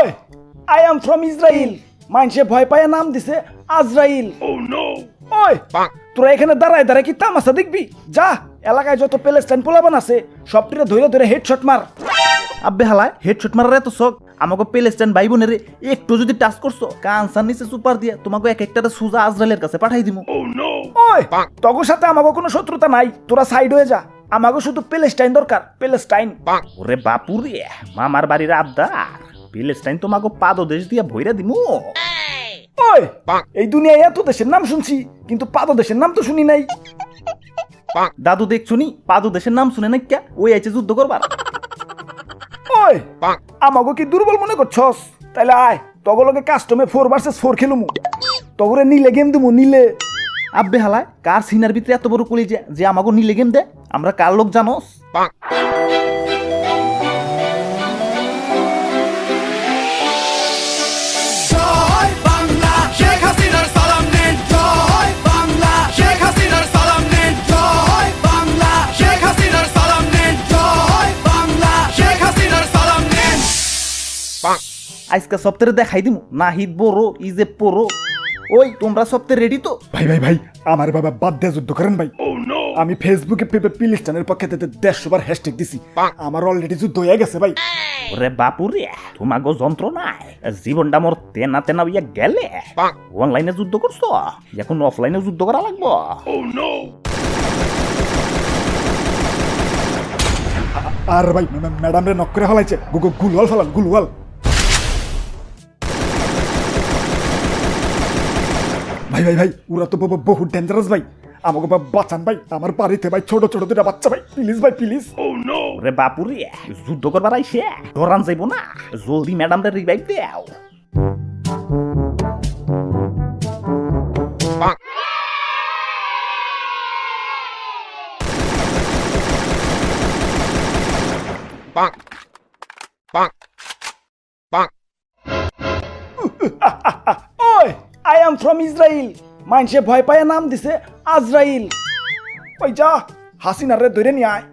ওই I am from Israel মানুষে ভয় পায় নাম দিছে আজরাইল ওই তোরা এখানে দাঁড়ায় দাঁড়ায় কি তামাশা দেখবি যা এলাকায় যত প্যালেস্টাইন পোলাবান আছে সবটিরে ধরে ধরে হেডশট মার। আব্বে হালায় হেডশট মারার এত শখ আমাকে প্যালেস্টাইন ভাই বোনের একটু যদি টাচ করছো কানসার নিচে সুপার দিয়ে তোমাকে এক একটা সুজা আজরাইলের কাছে পাঠাই দিমু। ওই তগর সাথে আমাকে কোনো শত্রুতা নাই, তোরা সাইড হয়ে যা, আমাকে শুধু প্যালেস্টাইন দরকার, প্যালেস্টাইন। ওরে বাপুরে মামার বাড়ির আবদার প্যালেস্টাইন তোমাকে পাদদেশ দিয়ে ভইরা দিমু। ওই এই দুনিয়ায় এত দেশের নাম শুনছি কিন্তু পাদদেশের নাম তো শুনি নাই। দাদু দেখছুনি পাদদেশের নাম শুনে না কে ওই আইছে যুদ্ধ করবার। ওই আমাকে কি দুর্বল মনে করছস? তাইলে আয় তগলকে কাস্টমে 4 ভার্সেস 4 খেলুমু, তগরে নিলে গেম দিমু নিলে। আব্বে হালায় কার সিনার ভিতরে এত বড় কলি যে আমাকে নিলে গেম দে? আমরা কার লোক জানোস? আজকে সপ্তাহে দেখাই দিমু নাহিদ বড় ইজে পড়ো। ওই তোমরা সপ্তাহে রেডি তো? ভাই ভাই ভাই আমার বাবা বাদ দিয়ে যুদ্ধ করেন ভাই। আমি ফেসবুকে প্যালেস্টাইনের পক্ষে 150 বার হ্যাশট্যাগ দিছি, আমার অলরেডি যুদ্ধ হয়ে গেছে ভাই। ওরে বাপুরে তোমাগো যন্ত্রণায় জীবনটা মোর তেনা তেনা হইয়া গেলে। অনলাইনে যুদ্ধ করছো, এখন অফলাইনে যুদ্ধ করা লাগবো। আর ভাই ম্যাডাম রে নক করে ফেলাইছে, গুলওয়াল ফেলান গুলওয়াল। ভাই ভাই ভাই ওরা তো বহু ডেঞ্জারাস ভাই, আমাকে বাঁচান ভাই, আমার বাড়িতে ভাই ছোট ছোট দুটা বাচ্চা ভাই, প্লিজ ভাই প্লিজ। ওরে বাপুরে যুদ্ধ করবার আইছে ধরান যাইব না, জলদি ম্যাডাম রে রিভাইভ দাও। ওই আই এম ফ্রম ইসরায়েল মানুষে ভয় পায় নাম দিছে আজরাইল। ওই যা হাসিনার রে ধরে নিয়ে আয়।